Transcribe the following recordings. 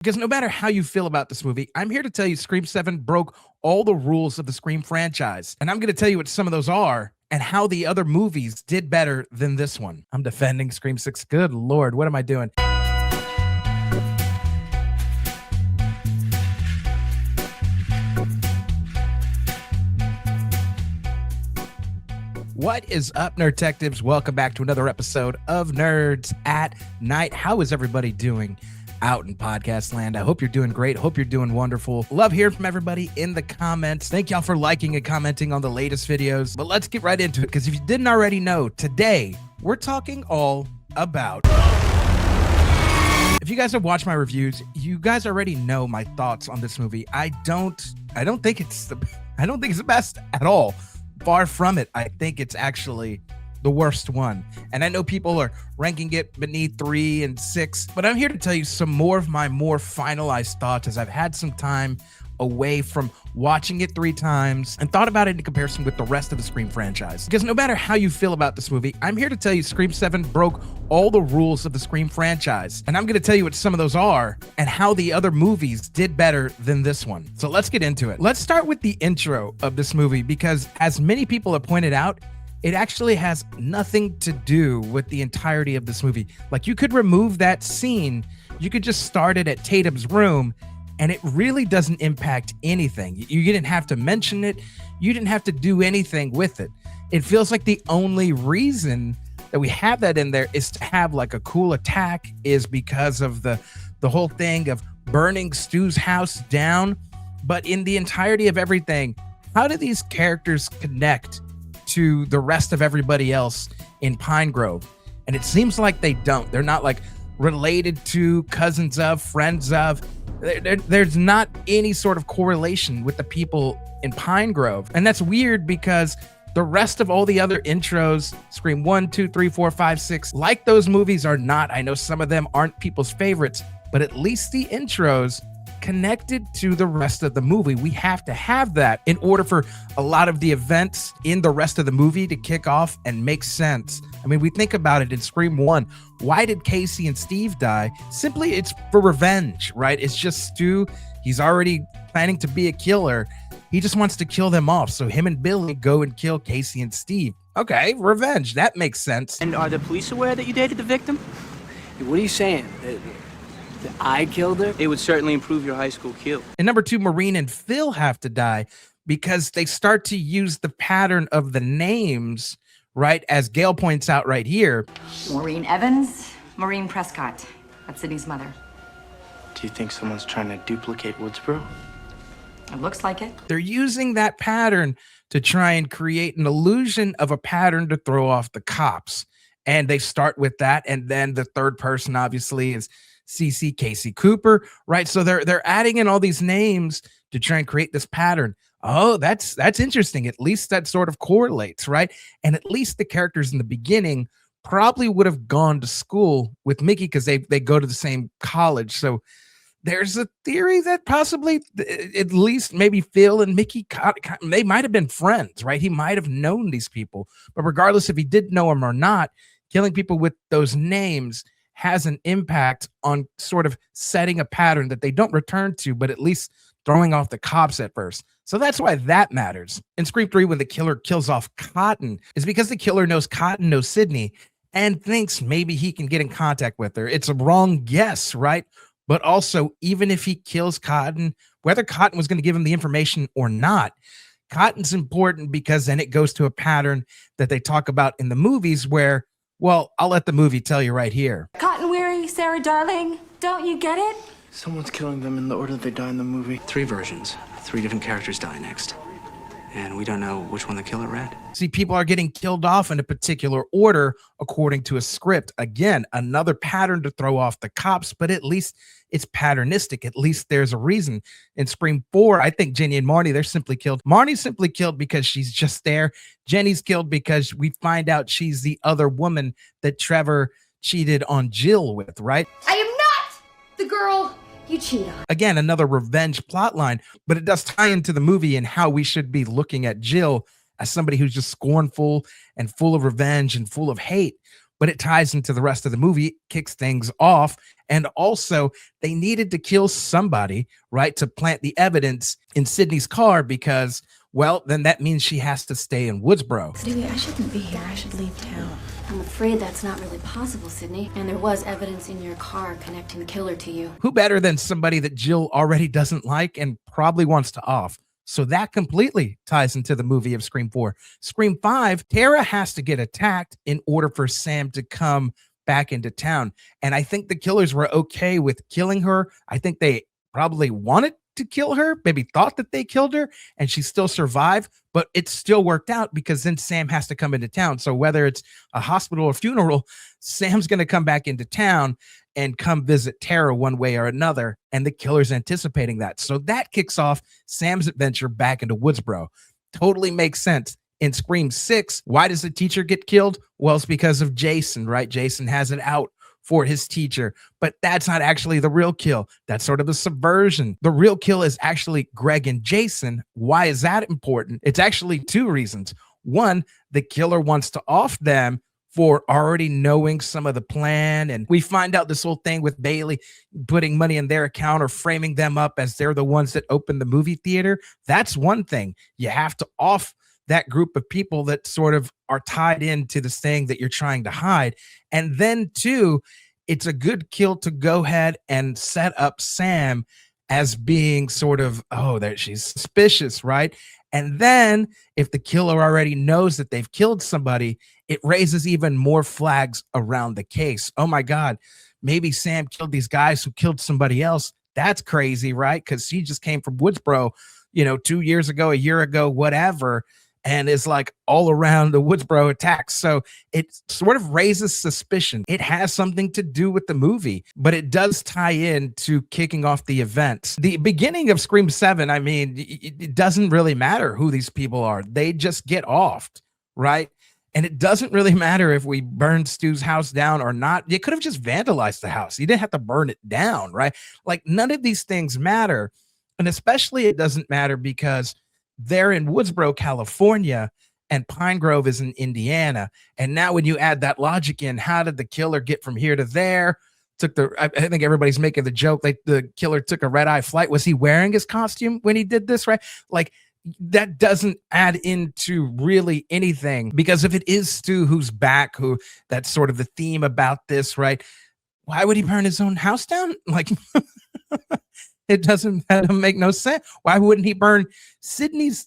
Because no matter how you feel about this movie, I'm here to tell you Scream 7 broke all the rules of the Scream franchise. And I'm going to tell you what some of those are and how the other movies did better than this one. I'm defending Scream 6. Good Lord, what am I doing? What is up, Nerd Detectives? Welcome back to another episode of Nerds at Night. How is everybody doing out in podcast land? I hope you're doing great. Hope you're doing wonderful. Love hearing from everybody in the comments. Thank y'all for liking and commenting on the latest videos. But let's get right into it, because if you didn't already know, today we're talking all about... If you guys have watched my reviews, you guys already know my thoughts on this movie. I don't think it's the best at all. Far from it. I think it's actually the worst one. And I know people are ranking it beneath 3 and 6, but I'm here to tell you some more of my more finalized thoughts as I've had some time away from watching it 3 times and thought about it in comparison with the rest of the Scream franchise. Because no matter how you feel about this movie, I'm here to tell you Scream 7 broke all the rules of the Scream franchise. And I'm going to tell you what some of those are and how the other movies did better than this one. So let's get into it. Let's start with the intro of this movie, because as many people have pointed out, it actually has nothing to do with the entirety of this movie. Like, you could remove that scene, you could just start it at Tatum's room, and it really doesn't impact anything. You didn't have to mention it. You didn't have to do anything with it. It feels like the only reason that we have that in there is to have like a cool attack, is because of the whole thing of burning Stu's house down. But in the entirety of everything, how do these characters connect to the rest of everybody else in Pine Grove? And it seems like they don't. They're not like related to, cousins of, friends of. There's not any sort of correlation with the people in Pine Grove. And that's weird, because the rest of all the other intros, Scream 1, 2, 3, 4, 5, 6, like those movies are not. I know some of them aren't people's favorites, but at least the intros connected to the rest of the movie. We have to have that in order for a lot of the events in the rest of the movie to kick off and make sense. I mean, we think about it in Scream 1. Why did Casey and Steve die? Simply, it's for revenge, right? It's just Stu. He's already planning to be a killer. He just wants to kill them off. So him and Billy go and kill Casey and Steve. Okay, revenge. That makes sense. And are the police aware that you dated the victim? What are you saying? That I killed her? It would certainly improve your high school kill. And number 2, Maureen and Phil have to die because they start to use the pattern of the names, right? As Gail points out right here. Maureen Evans, Maureen Prescott. That's Sydney's mother. Do you think someone's trying to duplicate Woodsboro? It looks like it. They're using that pattern to try and create an illusion of a pattern to throw off the cops. And they start with that. And then the third person, obviously, is CC Casey Cooper, right? So they're adding in all these names to try and create this pattern. Oh, that's interesting. At least that sort of correlates, right? And at least the characters in the beginning probably would have gone to school with Mickey, because they go to the same college. So there's a theory that possibly at least maybe Phil and Mickey, they might have been friends, right? He might have known these people. But regardless if he did know them or not, killing people with those names has an impact on sort of setting a pattern that they don't return to, but at least throwing off the cops at first. So that's why that matters. In Scream 3, when the killer kills off Cotton, is because the killer knows Cotton knows Sydney and thinks maybe he can get in contact with her. It's a wrong guess, right? But also, even if he kills Cotton, whether Cotton was going to give him the information or not, Cotton's important, because then it goes to a pattern that they talk about in the movies where, well, I'll let the movie tell you right here. Cotton weary, Sarah darling, don't you get it? Someone's killing them in the order they die in the movie. 3 versions. 3 different characters die next. And we don't know which one the killer read. See, people are getting killed off in a particular order according to a script. Again, another pattern to throw off the cops, but at least it's patternistic. At least there's a reason. In Scream 4, I think Jenny and Marnie, they're simply killed. Marnie's simply killed because she's just there. Jenny's killed because we find out she's the other woman that Trevor cheated on Jill with, right? I am not the girl you cheat on. Again, another revenge plotline, but it does tie into the movie and how we should be looking at Jill as somebody who's just scornful and full of revenge and full of hate. but it ties into the rest of the movie, kicks things off. And also, they needed to kill somebody, right, to plant the evidence in Sydney's car because, well, then that means she has to stay in Woodsboro. Sydney, I shouldn't be here. I should leave town. I'm afraid that's not really possible, Sydney. And there was evidence in your car connecting the killer to you. Who better than somebody that Jill already doesn't like and probably wants to off? So that completely ties into the movie of Scream 4. Scream 5, Tara has to get attacked in order for Sam to come back into town. And I think the killers were okay with killing her. I think they probably wanted to kill her, maybe thought that they killed her and she still survived, but it still worked out because then Sam has to come into town. So whether it's a hospital or funeral, Sam's going to come back into town and come visit Tara one way or another. And the killer's anticipating that. So that kicks off Sam's adventure back into Woodsboro. Totally makes sense. In Scream 6, why does the teacher get killed? Well, it's because of Jason, right? Jason has it out for his teacher, but that's not actually the real kill. That's sort of a subversion. The real kill is actually Greg and Jason. Why is that important? It's actually two reasons. One, the killer wants to off them for already knowing some of the plan. And we find out this whole thing with Bailey putting money in their account or framing them up as they're the ones that opened the movie theater. That's one thing. You have to off that group of people that sort of are tied into this thing that you're trying to hide. And then two, it's a good kill to go ahead and set up Sam as being sort of, oh, there she's suspicious, right? And then if the killer already knows that they've killed somebody, it raises even more flags around the case. Oh my God, maybe Sam killed these guys who killed somebody else. That's crazy, right? Because she just came from Woodsboro, 2 years ago, a year ago, whatever, and is like all around the Woodsboro attacks. So it sort of raises suspicion. It has something to do with the movie, but it does tie in to kicking off the events. The beginning of Scream 7, I mean, it doesn't really matter who these people are. They just get offed, right? And it doesn't really matter if we burn Stu's house down or not. You could have just vandalized the house. You didn't have to burn it down, right? Like none of these things matter. And especially it doesn't matter because they're in Woodsboro, California, and Pine Grove is in Indiana. And now when you add that logic in, how did the killer get from here to there? I think everybody's making the joke like the killer took a red-eye flight. Was he wearing his costume when he did this, right? Like that doesn't add into really anything, because if it is Stu who's back, that's sort of the theme about this, right? Why would he burn his own house down? Like it doesn't make no sense. Why wouldn't he burn Sydney's,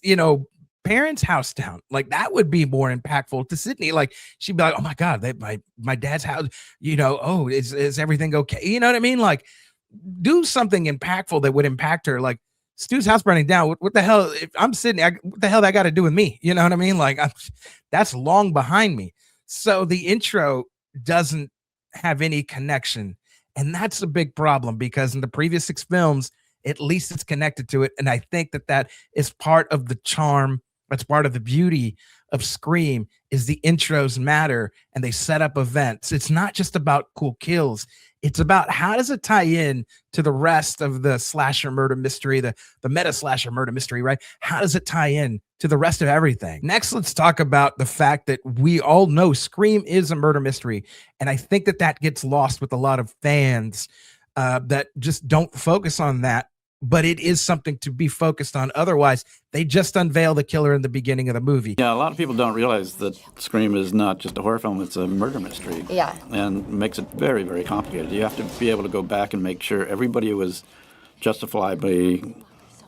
parents' house down? Like that would be more impactful to Sydney. Like she'd be like, oh my God, my dad's house, oh, is everything okay? You know what I mean? Like do something impactful that would impact her. Like Stu's house burning down. What the hell? If I'm Sydney, what the hell that got to do with me? You know what I mean? Like that's long behind me. So the intro doesn't have any connection. And that's a big problem because in the previous 6 films, at least it's connected to it. And I think that is part of the charm. That's part of the beauty of Scream is the intros matter and they set up events. It's not just about cool kills. It's about how does it tie in to the rest of the slasher murder mystery, the meta slasher murder mystery, right? How does it tie in to the rest of everything? Next, let's talk about the fact that we all know Scream is a murder mystery. And I think that gets lost with a lot of fans that just don't focus on that. But it is something to be focused on. Otherwise, they just unveil the killer in the beginning of the movie. Yeah, a lot of people don't realize that Scream is not just a horror film, it's a murder mystery. Yeah. And makes it very, very complicated. You have to be able to go back and make sure everybody was justifiably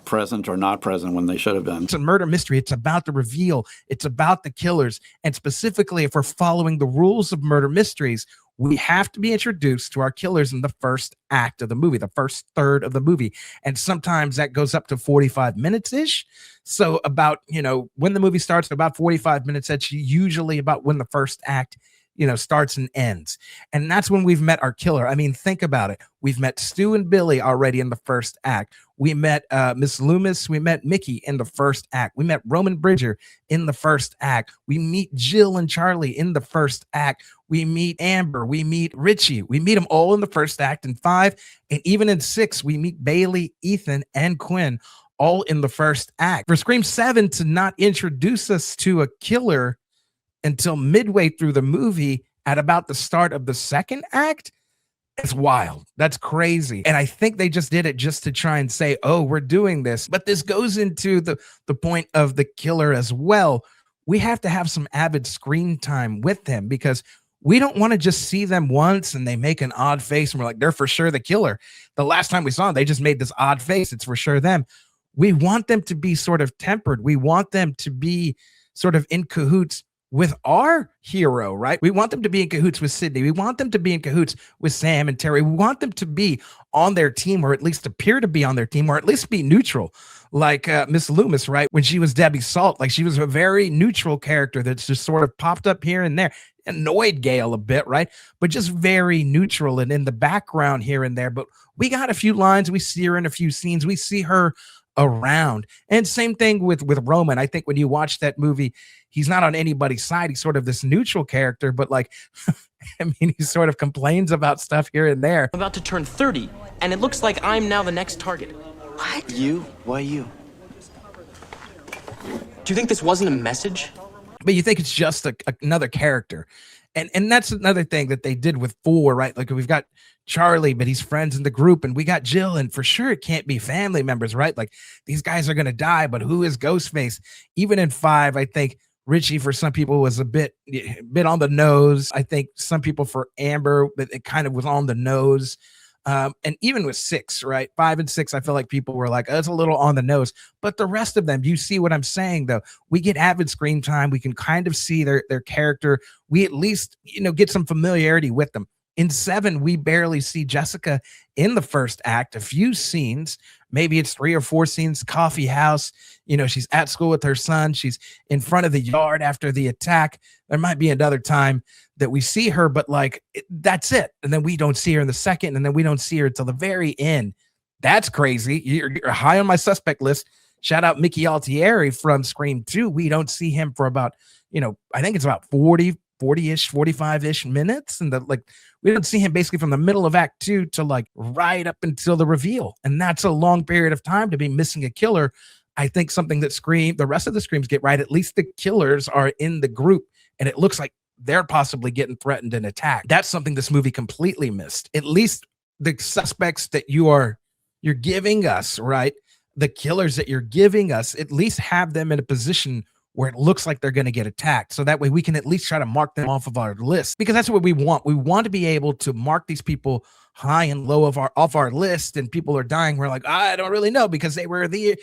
present or not present when they should have been. It's a murder mystery. It's about the reveal. It's about the killers. And specifically, if we're following the rules of murder mysteries, we have to be introduced to our killers in the first act of the movie, the first third of the movie. And sometimes that goes up to 45 minutes-ish. So about, when the movie starts, about 45 minutes, that's usually about when the first act, starts and ends. And that's when we've met our killer. I mean, think about it. We've met Stu and Billy already in the first act. We met Miss Loomis. We met Mickey in the first act. We met Roman Bridger in the first act. We meet Jill and Charlie in the first act. We meet Amber. We meet Richie. We meet them all in the first act in 5. And even in 6, we meet Bailey, Ethan, and Quinn all in the first act. For Scream 7 to not introduce us to a killer until midway through the movie at about the start of the second act, it's wild. That's crazy. And I think they just did it just to try and say, oh, we're doing this. But this goes into the point of the killer as well. We have to have some avid screen time with him because we don't want to just see them once and they make an odd face and we're like, they're for sure the killer. The last time we saw them, they just made this odd face. It's for sure them. We want them to be sort of tempered. We want them to be sort of in cahoots with our hero, right? We want them to be in cahoots with Sydney. We want them to be in cahoots with Sam and Terry. We want them to be on their team, or at least appear to be on their team, or at least be neutral. Like Miss Loomis, right? When she was Debbie Salt, like she was a very neutral character that's just sort of popped up here and there, annoyed Gail a bit, right? But just very neutral and in the background here and there. But we got a few lines. We see her in a few scenes. We see her around. And same thing with Roman. I think when you watch that movie, he's not on anybody's side. He's sort of this neutral character, but like, I mean, he sort of complains about stuff here and there. I'm about to turn 30, and it looks like I'm now the next target. What? You? Why you? Do you think this wasn't a message? But you think it's just another character. And that's another thing that they did with 4, right? Like we've got Charlie, but he's friends in the group, and we got Jill, and for sure it can't be family members, right? Like these guys are going to die, but who is Ghostface? Even in 5, I think Richie, for some people, was a bit on the nose. I think some people for Amber, but it kind of was on the nose. And even with 6, right? 5 and 6, I feel like people were like, oh, it's a little on the nose. But the rest of them, you see what I'm saying, though. We get avid screen time. We can kind of see their character. We at least, get some familiarity with them. In 7, we barely see Jessica in the first act. A few scenes, maybe it's 3 or 4 scenes, coffee house. She's at school with her son. She's in front of the yard after the attack. There might be another time that we see her, but that's it. And then we don't see her in the second, and then we don't see her until the very end. That's crazy. You're high on my suspect list. Shout out Mickey Altieri from Scream 2. We don't see him for about, I think it's about 40-ish, 45-ish minutes. And we don't see him basically from the middle of Act 2 to right up until the reveal. And that's a long period of time to be missing a killer. I think something that the rest of the Screams get right, at least the killers are in the group, and it looks like they're possibly getting threatened and attacked. That's something this movie completely missed. At least the suspects that you're giving us, right? The killers that you're giving us, at least have them in a position where it looks like they're going to get attacked. So that way we can at least try to mark them off of our list, because that's what we want. We want to be able to mark these people high and low off our list, and people are dying. We're like, I don't really know, because they were they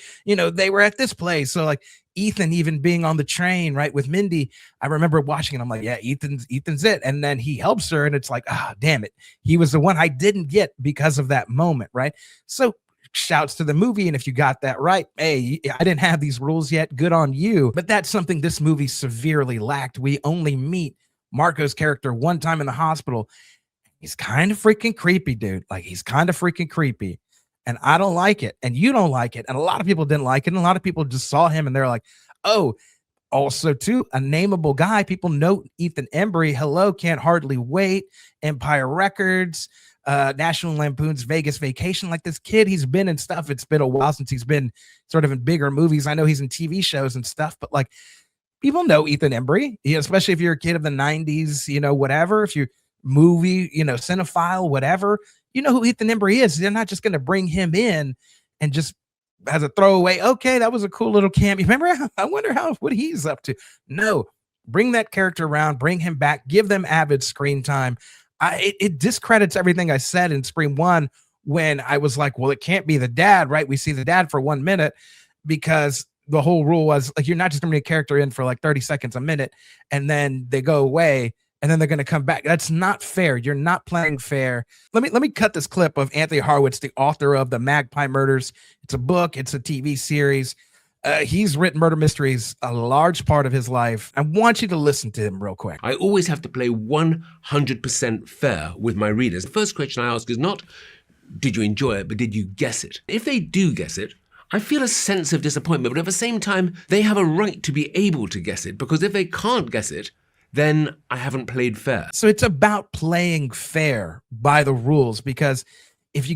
were at this place. So like Ethan even being on the train, right, with Mindy, I remember watching it. I'm like, yeah, Ethan's it. And then he helps her, and it's like, damn it. He was the one I didn't get because of that moment, right? So shouts to the movie. And if you got that right, hey, I didn't have these rules yet. Good on you. But that's something this movie severely lacked. We only meet Marco's character one time in the hospital. He's kind of freaking creepy, dude. Like, he's kind of freaking creepy. And I don't like it. And you don't like it. And a lot of people didn't like it. And a lot of people just saw him and they're like, oh, also too, a nameable guy. People know Ethan Embry. Hello, Can't Hardly Wait, Empire Records, National Lampoon's Vegas Vacation. Like, this kid, he's been in stuff. It's been a while since he's been sort of in bigger movies. I know he's in TV shows and stuff, but like, people know Ethan Embry, especially if you're a kid of the 90s, whatever. If you movie, cinephile, whatever, you know who Ethan Embry is. They're not just going to bring him in and just as a throwaway. Okay, that was a cool little cameo. Remember? I wonder what he's up to. No, bring that character around, bring him back, give them avid screen time. It discredits everything I said in Scream 1 when I was like, well, it can't be the dad, right? We see the dad for 1 minute, because the whole rule was like, you're not just bringing a character in for like 30 seconds a minute and then they go away and then they're going to come back. That's not fair. You're not playing fair. Let me cut this clip of Anthony Horowitz, the author of The Magpie Murders. It's a book. It's a TV series. He's written murder mysteries a large part of his life. I want you to listen to him real quick. I always have to play 100% fair with my readers. The first question I ask is not, did you enjoy it, but did you guess it? If they do guess it, I feel a sense of disappointment, but at the same time, they have a right to be able to guess it, because if they can't guess it, then I haven't played fair. So it's about playing fair by the rules, because if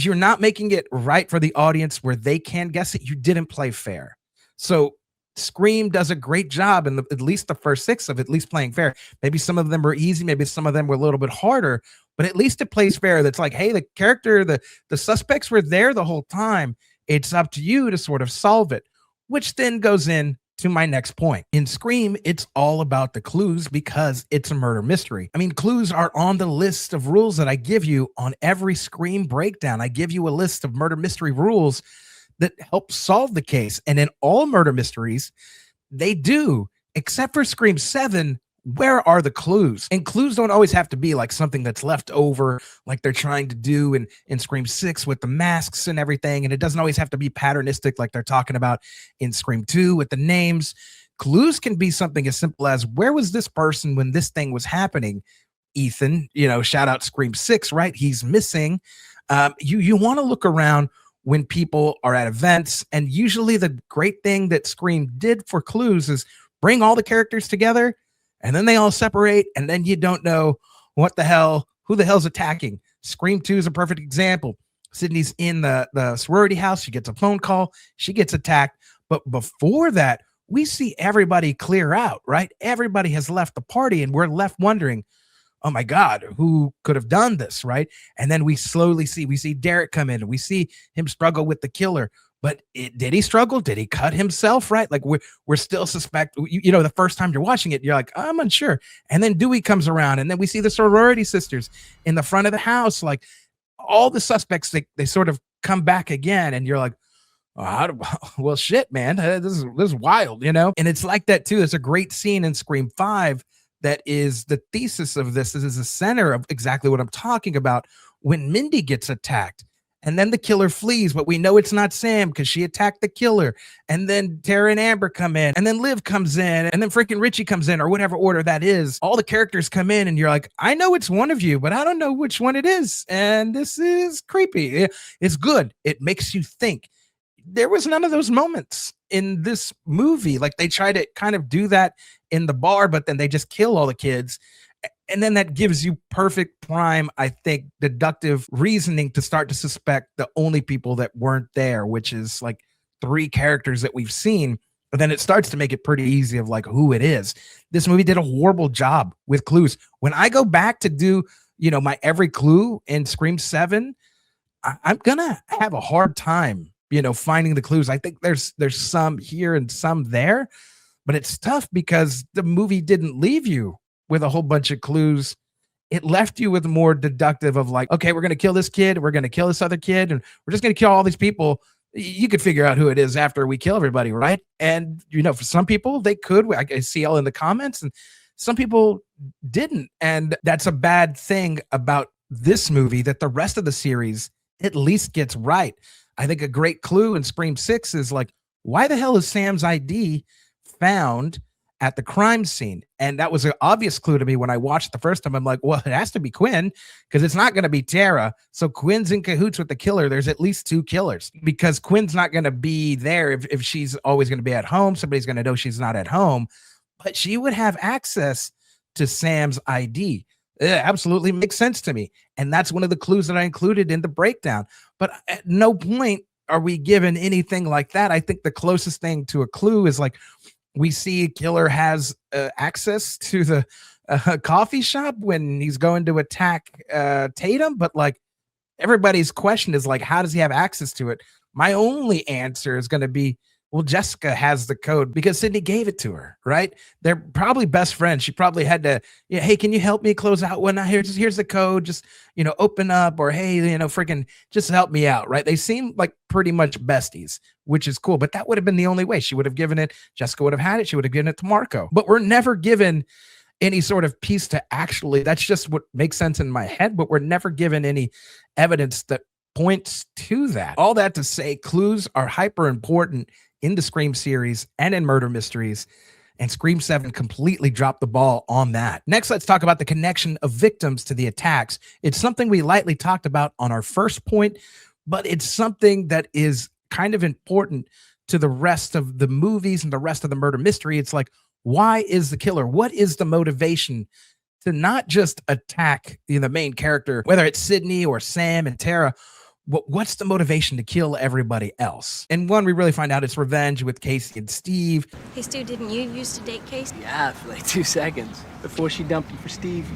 you're not making it right for the audience where they can guess it, you didn't play fair. So Scream does a great job in at least the first 6 of at least playing fair. Maybe some of them were easy, maybe some of them were a little bit harder, but at least it plays fair. That's like, hey, the suspects were there the whole time. It's up to you to sort of solve it, which then goes in to my next point. In Scream, it's all about the clues because it's a murder mystery. I mean, clues are on the list of rules that I give you on every Scream breakdown. I give you a list of murder mystery rules that help solve the case. And in all murder mysteries, they do, except for Scream 7. Where are the clues? And clues don't always have to be like something that's left over, like they're trying to do in Scream 6 with the masks and everything. And it doesn't always have to be patternistic like they're talking about in Scream 2 with the names. Clues can be something as simple as, where was this person when this thing was happening? Ethan, shout out Scream 6, right? He's missing. You want to look around when people are at events. And usually the great thing that Scream did for clues is bring all the characters together, and then they all separate, and then you don't know who the hell's attacking. Scream 2 is a perfect example. Sydney's in the sorority house. She gets a phone call. She gets attacked. But before that, we see everybody clear out, right? Everybody has left the party, and we're left wondering, oh my God, who could have done this, right? And then we see Derek come in, and we see him struggle with the killer. But did he struggle? Did he cut himself? Right? Like we're still suspect. The first time you're watching it, you're like, I'm unsure. And then Dewey comes around, and then we see the sorority sisters in the front of the house. Like all the suspects, they sort of come back again, and you're like, well, shit, man, this is wild, And it's like that too. There's a great scene in Scream 5 that is the thesis of this. This is the center of exactly what I'm talking about. When Mindy gets attacked, and then the killer flees, but we know it's not Sam because she attacked the killer. And then Tara and Amber come in, and then Liv comes in, and then freaking Richie comes in, or whatever order that is. All the characters come in, and you're like, I know it's one of you, but I don't know which one it is. And this is creepy. It's good. It makes you think. There was none of those moments in this movie. Like they try to kind of do that in the bar, but then they just kill all the kids. And then that gives you perfect prime, I think, deductive reasoning to start to suspect the only people that weren't there, which is like 3 characters that we've seen. But then it starts to make it pretty easy of like who it is. This movie did a horrible job with clues. When I go back to do, my every clue in Scream 7, I'm going to have a hard time, finding the clues. I think there's some here and some there, but it's tough because the movie didn't leave you with a whole bunch of clues. It left you with more deductive of like, okay, we're going to kill this kid. We're going to kill this other kid. And we're just going to kill all these people. You could figure out who it is after we kill everybody, right? And, for some people, they could. I see all in the comments. And some people didn't. And that's a bad thing about this movie that the rest of the series at least gets right. I think a great clue in Scream 6 is like, why the hell is Sam's ID found at the crime scene? And that was an obvious clue to me when I watched the first time. I'm like, well, it has to be Quinn because it's not going to be Tara. So Quinn's in cahoots with the killer. There's at least 2 killers because Quinn's not going to be there if she's always going to be at home. Somebody's going to know she's not at home, but she would have access to Sam's ID. It absolutely makes sense to me. And that's one of the clues that I included in the breakdown. But at no point are we given anything like that. I think the closest thing to a clue is like, we see a killer has access to the coffee shop when he's going to attack Tatum. But like everybody's question is like, how does he have access to it? My only answer is going to be, well, Jessica has the code because Sydney gave it to her, right? They're probably best friends. She probably had to, hey, can you help me close out one? Here's the code. Just, open up, or hey, freaking just help me out, right? They seem like pretty much besties, which is cool. But that would have been the only way. She would have given it. Jessica would have had it. She would have given it to Marco. But we're never given any sort of piece to actually, that's just what makes sense in my head, but we're never given any evidence that points to that. All that to say, clues are hyper important in the Scream series and in murder mysteries, and Scream 7 completely dropped the ball on that. Next, let's talk about the connection of victims to the attacks. It's something we lightly talked about on our first point, but it's something that is kind of important to the rest of the movies and the rest of the murder mystery. It's like, why is the killer? What is the motivation to not just attack the main character, whether it's Sydney or Sam and Tara? what's the motivation to kill everybody else? And one, we really find out it's revenge with Casey and Steve. Hey, Stu, didn't you used to date Casey? Yeah, for like 2 seconds before she dumped you for Steve.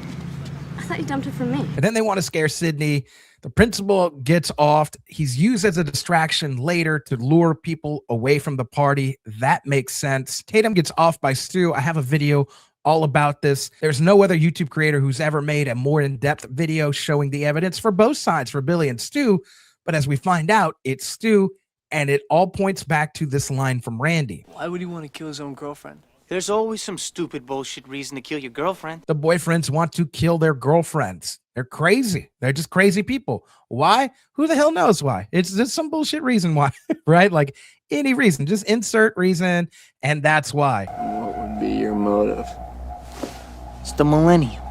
I thought you dumped her for me. And then they want to scare Sydney. The principal gets off. He's used as a distraction later to lure people away from the party. That makes sense. Tatum gets off by Stu. I have a video all about this. There's no other YouTube creator who's ever made a more in-depth video showing the evidence for both sides, for Billy and Stu. But as we find out, it's Stu, and it all points back to this line from Randy. Why would he want to kill his own girlfriend? There's always some stupid bullshit reason to kill your girlfriend. The boyfriends want to kill their girlfriends. They're crazy. They're just crazy people. Why? Who the hell knows why? It's just some bullshit reason why, right? Like any reason, just insert reason, and that's why. What would be your motive? It's the millennium.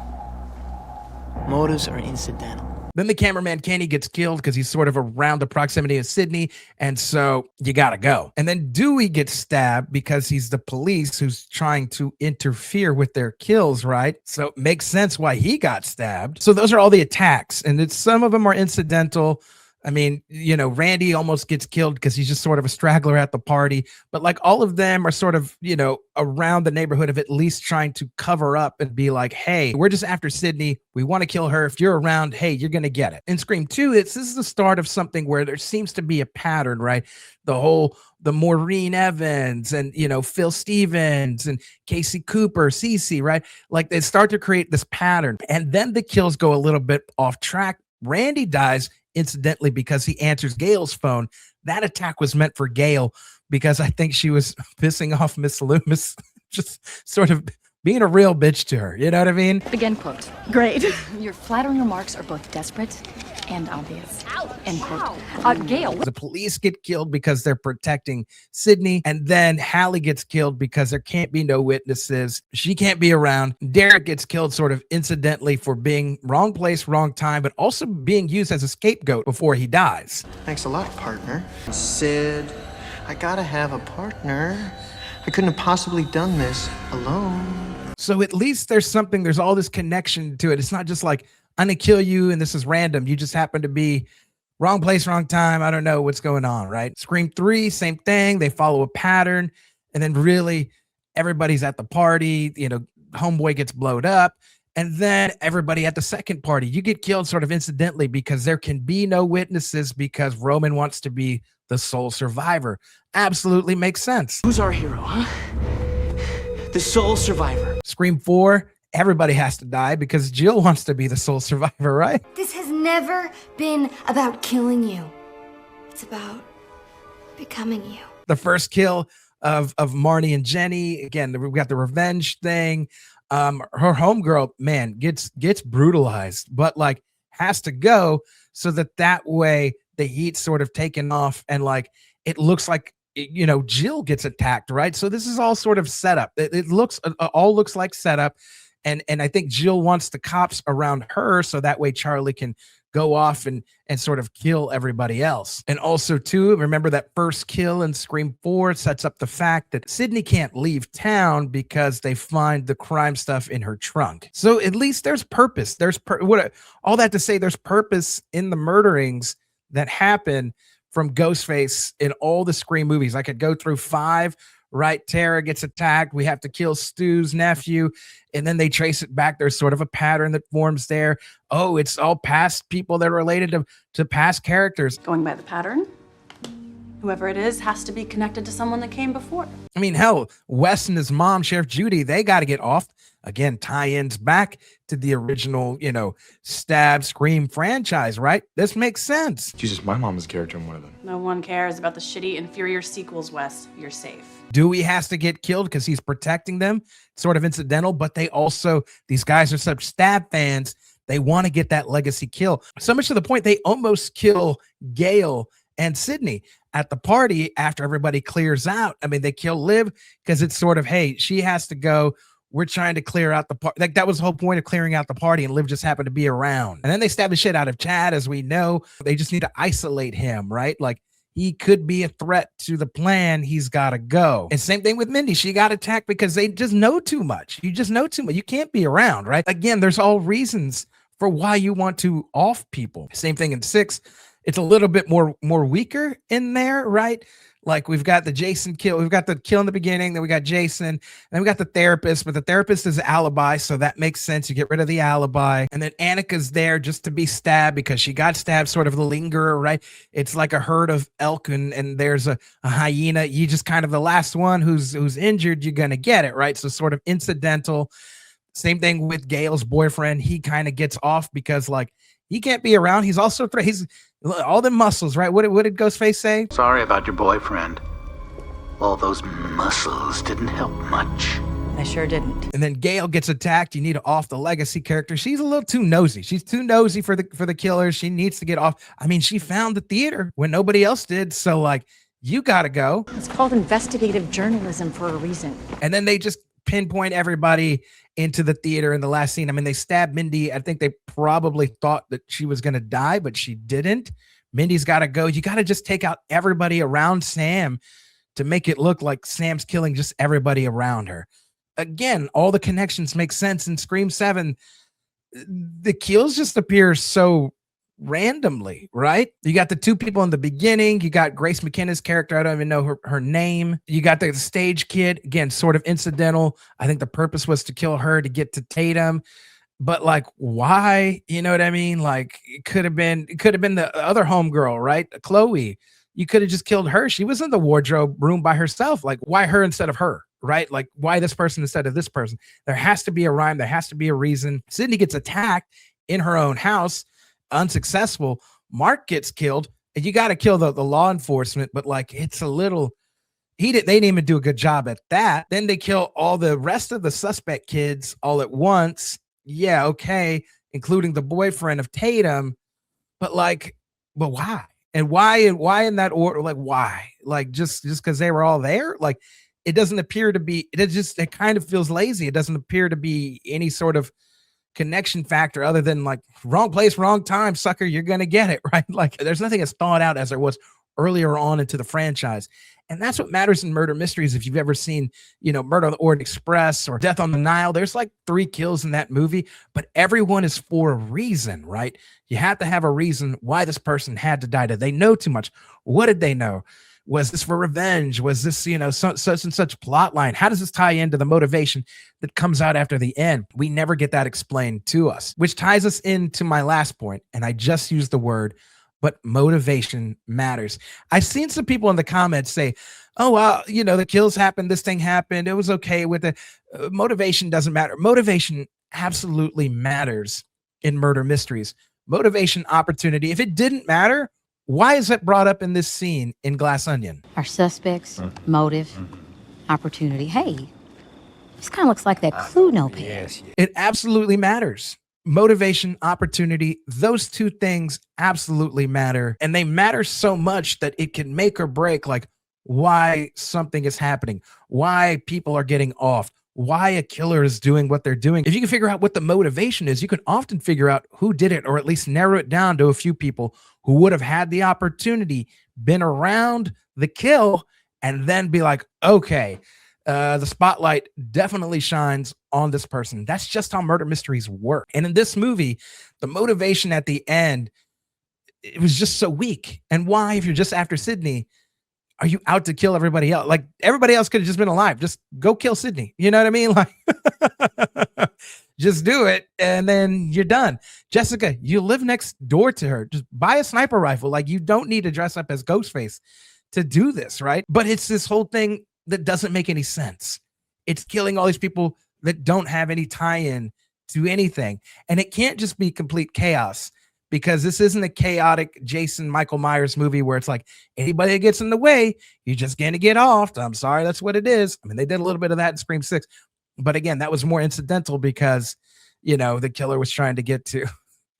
Motives are incidental. Then the cameraman Kenny gets killed because he's sort of around the proximity of Sydney, and so you gotta go. And then Dewey gets stabbed because he's the police who's trying to interfere with their kills, right? So it makes sense why he got stabbed. So those are all the attacks, and some of them are incidental. I mean, you know, Randy almost gets killed because he's just sort of a straggler at the party. But like all of them are sort of, you know, around the neighborhood of at least trying to cover up and be like, hey, we're just after Sydney. We want to kill her. If you're around, hey, you're going to get it. In Scream 2, this is the start of something where there seems to be a pattern, right? The Maureen Evans and, you know, Phil Stevens and Casey Cooper, Cece, right? Like they start to create this pattern. And then the kills go a little bit off track. Randy dies incidentally because he answers Gail's phone. That attack was meant for Gail because I think she was pissing off Miss Loomis, just sort of being a real bitch to her. You know what I mean? Begin quote. Great. Your flattering remarks are both desperate and obvious. End quote. Gail. The police get killed because they're protecting Sydney, and then Hallie gets killed because there can't be no witnesses. She can't be around. Derek gets killed sort of incidentally for being wrong place, wrong time, but also being used as a scapegoat before he dies. Thanks a lot, partner. Sid, I gotta have a partner. I couldn't have possibly done this alone. So at least there's all this connection to it. It's not just like, I'm gonna kill you and this is random. You just happen to be wrong place, wrong time. I don't know what's going on, right? Scream 3, same thing. They follow a pattern, and then really everybody's at the party. You know, homeboy gets blowed up, and then everybody at the second party, you get killed sort of incidentally because there can be no witnesses because Roman wants to be the sole survivor. Absolutely makes sense. Who's our hero, huh? The sole survivor. Scream 4, everybody has to die because Jill wants to be the sole survivor, right? This has never been about killing you. It's about becoming you. The first kill of Marnie and Jenny. Again, we've got the revenge thing. Her homegirl, man, gets brutalized, but like has to go so that way the heat's sort of taken off, and like it looks like, you know, Jill gets attacked, right? So this is all sort of setup. It all looks like setup. And I think Jill wants the cops around her so that way Charlie can go off and sort of kill everybody else. And also, too, remember that first kill in Scream 4 sets up the fact that Sydney can't leave town because they find the crime stuff in her trunk. So at least there's purpose. All that to say, there's purpose in the murderings that happen from Ghostface in all the Scream movies. I could go through 5. Right, Tara gets attacked. We have to kill Stu's nephew, and then they trace it back. There's sort of a pattern that forms there. Oh, it's all past people that are related to past characters. Going by the pattern, whoever it is has to be connected to someone that came before. I mean, hell, Wes and his mom, Sheriff Judy, they got to get off. Again, tie-ins back to the original, you know, Stab, Scream franchise, right? This makes sense. Jesus, my mom is a character in one of them. No one cares about the shitty, inferior sequels, Wes. You're safe. Dewey has to get killed because he's protecting them. Sort of incidental, but these guys are such Stab fans, they want to get that legacy kill. So much to the point, they almost kill Gail and Sydney at the party after everybody clears out. I mean, they kill Liv because it's sort of, hey, she has to go. We're trying to clear out the party. Like that was the whole point of clearing out the party, and Liv just happened to be around. And then they stab the shit out of Chad, as we know. They just need to isolate him, right? Like he could be a threat to the plan. He's got to go. And same thing with Mindy. She got attacked because they just know too much. You just know too much. You can't be around, right? Again, there's all reasons for why you want to off people. Same thing in 6. it's a little bit more weaker in there, right? Like we've got the Jason kill, we've got the kill in the beginning, then we got Jason, and then we got the therapist, but the therapist is an alibi, so that makes sense. You get rid of the alibi, and then Annika's there just to be stabbed because she got stabbed, sort of the lingerer, right? It's like a herd of elk, and there's a hyena. You just kind of the last one who's injured, you're gonna get it, right? So sort of incidental. Same thing with Gail's boyfriend. He kind of gets off because like he can't be around. He's also he's all the muscles, right? What did Ghostface say? Sorry about your boyfriend. All those muscles didn't help much. They sure didn't. And then Gail gets attacked. You need to off the legacy character. She's a little too nosy. She's too nosy for the killer. She needs to get off. I mean, she found the theater when nobody else did. So like, you gotta go. It's called investigative journalism for a reason. And then they just pinpoint everybody into the theater in the last scene. I mean, they stabbed Mindy. I think they probably thought that she was going to die, but she didn't. Mindy's got to go. You got to just take out everybody around Sam to make it look like Sam's killing just everybody around her. Again, all the connections make sense in Scream 7. The kills just appear so randomly, right? You got the two people in the beginning. You got Grace McKenna's character. I don't even know her name. You got the stage kid, again, sort of incidental. I think the purpose was to kill her to get to Tatum. But like, why? You know what I mean? Like, it could have been the other homegirl, right? Chloe. You could have just killed her. She was in the wardrobe room by herself. Like, why her instead of her? Right? Like, why this person instead of this person? There has to be a rhyme. There has to be a reason. Sydney gets attacked in her own house. Unsuccessful. Mark gets killed, and you got to kill the law enforcement, but like it's a little they didn't even do a good job at that. Then they kill all the rest of the suspect kids all at once. Yeah, okay, including the boyfriend of Tatum, but why? And why in that order? Like, why? Like just because they were all there? Like, it doesn't appear to be, it kind of feels lazy. It doesn't appear to be any sort of connection factor other than like wrong place, wrong time, sucker, you're gonna get it, right? Like there's nothing as thought out as there was earlier on into the franchise. And that's what matters in murder mysteries. If you've ever seen, Murder on the Orient Express or Death on the Nile, there's like 3 kills in that movie, but everyone is for a reason, right? You have to have a reason why this person had to die. Did they know too much? What did they know? Was this for revenge? Was this, such and such plot line? How does this tie into the motivation that comes out after the end? We never get that explained to us, which ties us into my last point. And I just used the word, but motivation matters. I've seen some people in the comments say, oh, well, the kills happened. This thing happened. It was okay with it. Motivation doesn't matter. Motivation absolutely matters in murder mysteries. Motivation, opportunity. If it didn't matter, why is it brought up in this scene in Glass Onion? Our suspects, motive, opportunity. Hey, this kind of looks like that clue notepad. Yes. It absolutely matters. Motivation, opportunity, those 2 things absolutely matter. And they matter so much that it can make or break like why something is happening, why people are getting off, why a killer is doing what they're doing. If you can figure out what the motivation is, you can often figure out who did it, or at least narrow it down to a few people who would have had the opportunity, been around the kill, and then be like, okay, the spotlight definitely shines on this person. That's just how murder mysteries work. And in this movie, the motivation at the end, it was just so weak. And why, if you're just after Sydney, are you out to kill everybody else? Like, everybody else could have just been alive. Just go kill Sydney. You know what I mean? Like, just do it, and then you're done. Jessica, you live next door to her. Just buy a sniper rifle. Like, you don't need to dress up as Ghostface to do this, right? But it's this whole thing that doesn't make any sense. It's killing all these people that don't have any tie-in to anything. And it can't just be complete chaos, because this isn't a chaotic Jason Michael Myers movie where it's like anybody that gets in the way, you're just going to get off. I'm sorry, that's what it is. I mean, they did a little bit of that in Scream 6. But again, that was more incidental because, the killer was trying to get to,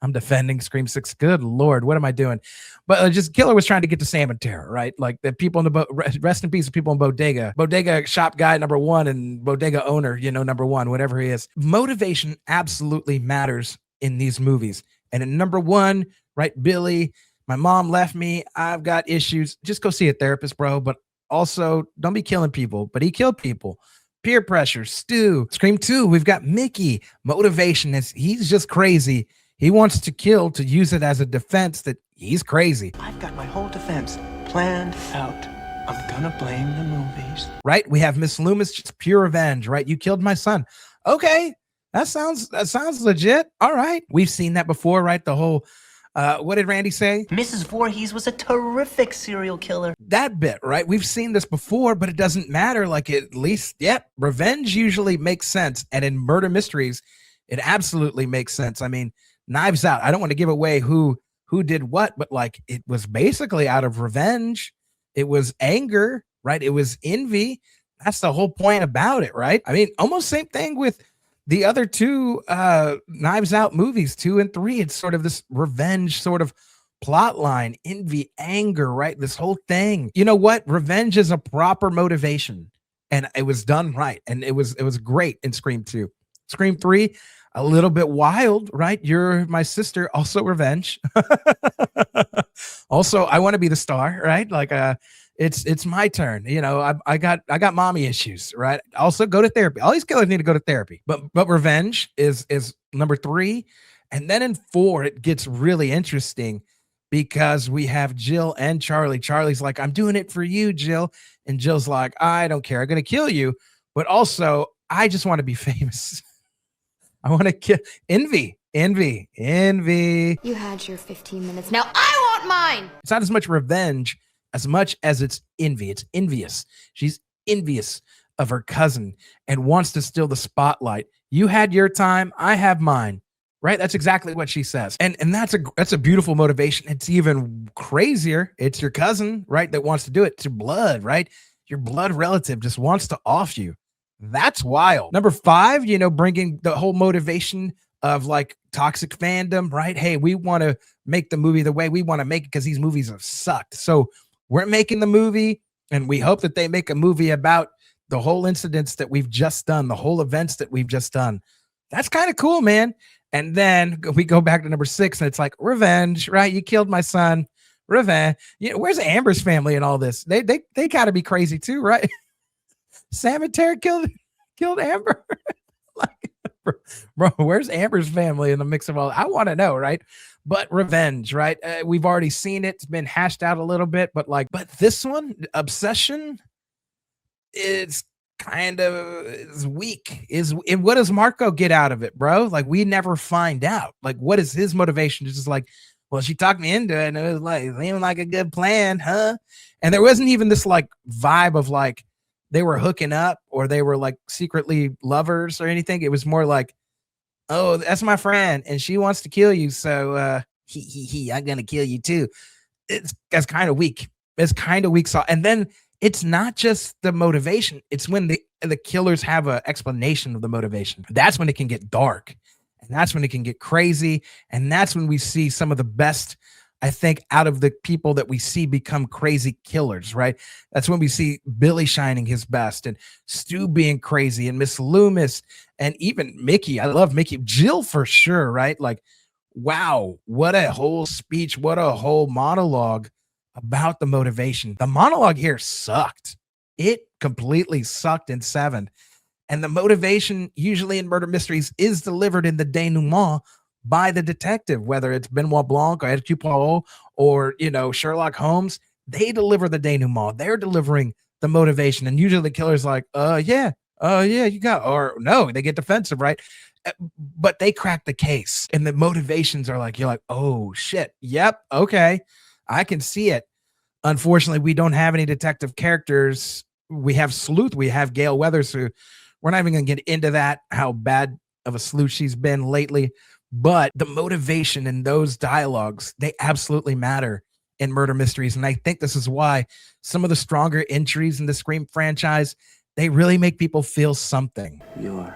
I'm defending Scream 6. Good Lord, what am I doing? But just killer was trying to get to Sam and Tara, right? Like the people in the boat, rest in peace, the people in Bodega. Bodega shop guy number 1 and Bodega owner, number 1, whatever he is. Motivation absolutely matters in these movies. And in number 1, right, Billy, my mom left me. I've got issues. Just go see a therapist, bro. But also, don't be killing people. But he killed people. Peer pressure, Stu. Scream 2, we've got Mickey. Motivation is he's just crazy. He wants to kill to use it as a defense that he's crazy. I've got my whole defense planned out. I'm gonna blame the movies. Right? We have Miss Loomis, just pure revenge, right? You killed my son. Okay, that sounds legit. All right. We've seen that before, right? The whole what did Randy say? Mrs. Voorhees was a terrific serial killer. That bit, right? We've seen this before, but it doesn't matter. Like, at least, revenge usually makes sense. And in murder mysteries, it absolutely makes sense. I mean, Knives Out. I don't want to give away who did what, but like, it was basically out of revenge. It was anger, right? It was envy. That's the whole point about it, right? I mean, almost same thing with the other two Knives Out movies, 2 and 3. It's sort of this revenge sort of plot line, envy, anger, right? This whole thing. You know what? Revenge is a proper motivation, and it was done right, and it was great in Scream 2. Scream 3, a little bit wild, right? You're my sister, also revenge. Also, I want to be the star, right? Like, it's my turn. You know, I got mommy issues, right? Also, go to therapy. All these killers need to go to therapy. But revenge is number 3, and then in 4 it gets really interesting because we have Jill and Charlie. Charlie's like, I'm doing it for you, Jill, and Jill's like, I don't care. I'm gonna kill you, but also I just want to be famous. I want to kill. Envy. You had your 15 minutes. Now I want mine. It's not as much revenge as much as it's envy. It's envious. She's envious of her cousin and wants to steal the spotlight. You had your time, I have mine. Right? That's exactly what she says. And that's a beautiful motivation. It's even crazier. It's your cousin, right, that wants to do it. It's your blood, right? Your blood relative just wants to off you. That's wild. Number 5, you know, bringing the whole motivation of like toxic fandom, right? Hey, we want to make the movie the way we want to make it because these movies have sucked. So we're making the movie, and we hope that they make a movie about the whole incidents that we've just done, the whole events that we've just done. That's kind of cool, man. And then we go back to number 6, and it's like revenge, right? You killed my son, revenge. You know, where's Amber's family and all this? They got to be crazy too, right? Sam and Tara killed Amber. Like, bro, where's Amber's family in the mix of all? I want to know, right? But revenge, right? We've already seen it. It's been hashed out a little bit, but this one, obsession, is kind of is weak. And what does Marco get out of it, bro? Like, we never find out. Like, what is his motivation? It's just like, well, she talked me into it, and it was like, seemed like a good plan, huh? And there wasn't even this like vibe of like they were hooking up or they were like secretly lovers or anything. It was more like, oh, that's my friend and she wants to kill you, so I'm gonna kill you too. That's kind of weak. It's kind of weak. So, and then it's not just the motivation. It's when the killers have an explanation of the motivation. That's when it can get dark, and that's when it can get crazy, and that's when we see some of the best, I think, out of the people that we see become crazy killers, right? That's when we see Billy shining his best, and Stu being crazy, and Miss Loomis, and even Mickey. I love Mickey. Jill for sure, right? Like, wow, what a whole speech, what a whole monologue about the motivation. The monologue here sucked. It completely sucked in 7. And the motivation usually in murder mysteries is delivered in the denouement by the detective, whether it's Benoit Blanc or Hercule Poirot or, you know, Sherlock Holmes. They deliver the denouement. They're delivering the motivation. And usually the killer's like, yeah, you got, or no, they get defensive, right? But they crack the case, and the motivations are like, you're like, oh shit, yep, okay, I can see it. Unfortunately, we don't have any detective characters. We have Sleuth, we have Gail Weathers, who we're not even going to get into that, how bad of a sleuth she's been lately. But the motivation in those dialogues, they absolutely matter in murder mysteries. And I think this is why some of the stronger entries in the Scream franchise, they really make people feel something. Your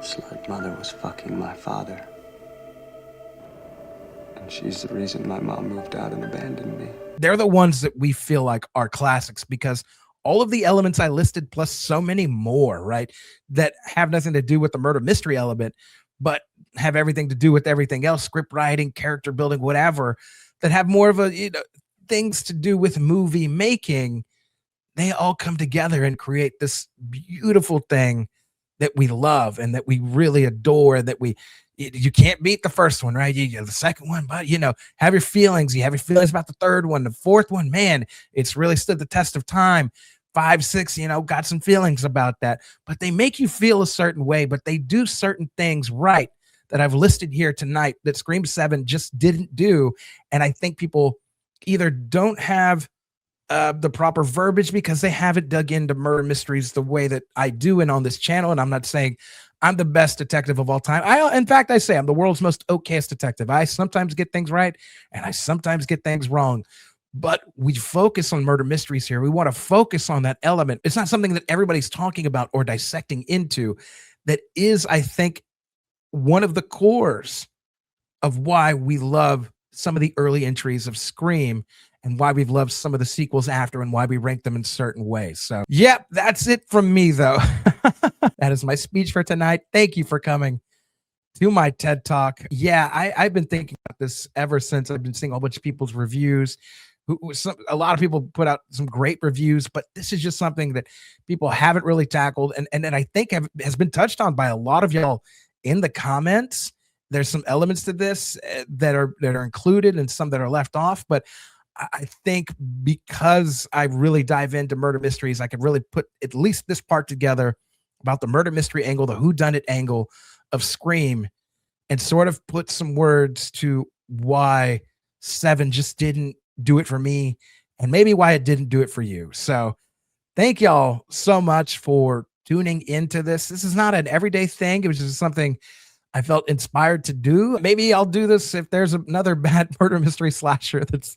slut mother was fucking my father. And she's the reason my mom moved out and abandoned me. They're the ones that we feel like are classics because all of the elements I listed, plus so many more, right, that have nothing to do with the murder mystery element, but have everything to do with everything else, script writing, character building, whatever, that have more of a, you know, things to do with movie making. They all come together and create this beautiful thing that we love and that we really adore, that we, you can't beat the first one, right? The second one, but have your feelings. You have your feelings about the third one, the fourth one, man, it's really stood the test of time. 5, 6, got some feelings about that, but they make you feel a certain way, but they do certain things right that I've listed here tonight that Scream 7 just didn't do. And I think people either don't have the proper verbiage because they haven't dug into murder mysteries the way that I do and on this channel. And I'm not saying I'm the best detective of all time. In fact, I say I'm the world's most okayest detective. I sometimes get things right and I sometimes get things wrong. But we focus on murder mysteries here. We want to focus on that element. It's not something that everybody's talking about or dissecting into. That is, I think, one of the cores of why we love some of the early entries of Scream and why we've loved some of the sequels after and why we rank them in certain ways. So, yep, that's it from me, though. That is my speech for tonight. Thank you for coming to my TED Talk. Yeah, I've been thinking about this ever since I've been seeing a whole bunch of people's reviews. A lot of people put out some great reviews, but this is just something that people haven't really tackled. And I think has been touched on by a lot of y'all in the comments. There's some elements to this that are included and some that are left off. But I think because I really dive into murder mysteries, I could really put at least this part together about the murder mystery angle, the whodunit angle of Scream, and sort of put some words to why 7 just didn't do it for me and maybe why it didn't do it for you. So thank y'all so much for tuning into this. This is not an everyday thing. It was just something I felt inspired to do. Maybe I'll do this if there's another bad murder mystery slasher that's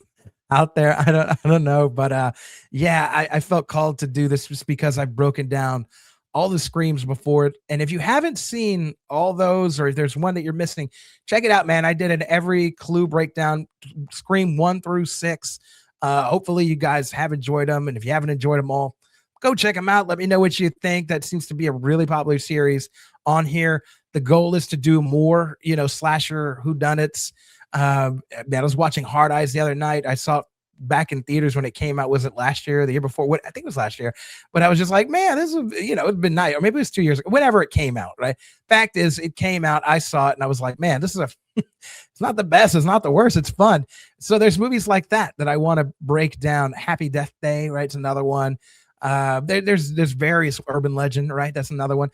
out there. I don't know. But yeah, I felt called to do this just because I've broken down all the Screams before it. And if you haven't seen all those, or if there's one that you're missing, check it out, man. I did an every clue breakdown, Scream 1 through 6. Hopefully you guys have enjoyed them. And if you haven't enjoyed them all, go check them out. Let me know what you think. That seems to be a really popular series on here. The goal is to do more, slasher whodunits. I was watching Hard Eyes the other night. I saw it back in theaters when it came out. Was it last year or the year before? I think it was last year. But I was just like, man, this is, it's been nice. Or maybe it was 2 years ago, whenever it came out, right? Fact is, it came out. I saw it and I was like, man, this is it's not the best. It's not the worst. It's fun. So there's movies like that I want to break down. Happy Death Day, right? It's another one. There's various urban legend, right? That's another one.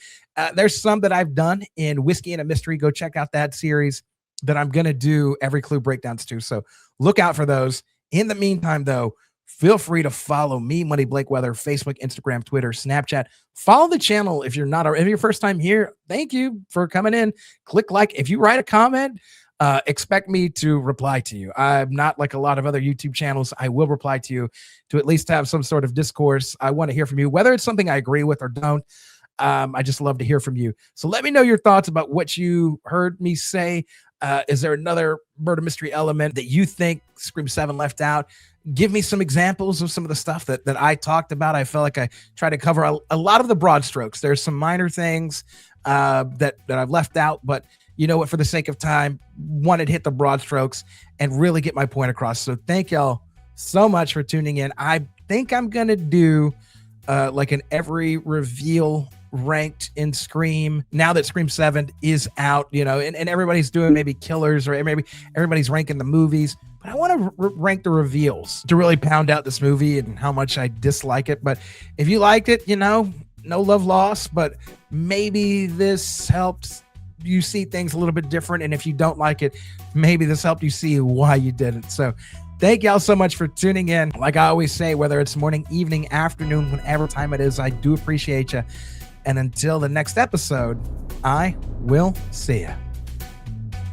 There's some that I've done in Whiskey and a Mystery. Go check out that series that I'm going to do every clue breakdowns to. So look out for those. In the meantime, though, feel free to follow me, Money Blake Weather, Facebook, Instagram, Twitter, Snapchat. Follow the channel if you're not, if your first time here. Thank you for coming in. Click like. If you write a comment, expect me to reply to you. I'm not like a lot of other YouTube channels. I will reply to you to at least have some sort of discourse. I want to hear from you, whether it's something I agree with or don't. I just love to hear from you. So let me know your thoughts about what you heard me say. Is there another murder mystery element that you think Scream 7 left out? Give me some examples of some of the stuff that I talked about. I felt like I tried to cover a lot of the broad strokes. There's some minor things that I've left out, but you know what, for the sake of time, wanted to hit the broad strokes and really get my point across. So thank y'all so much for tuning in. I think I'm going to do like an every reveal ranked in Scream now that Scream 7 is out, and everybody's doing maybe killers, or maybe everybody's ranking the movies, but I want to rank the reveals to really pound out this movie and how much I dislike it. But if you liked it, no love lost, but maybe this helped you see things a little bit different. And if you don't like it, maybe this helped you see why you did it. So thank y'all so much for tuning in. Like I always say, whether it's morning, evening, afternoon, whenever time it is, I do appreciate you. And until the next episode, I will see you.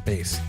Peace.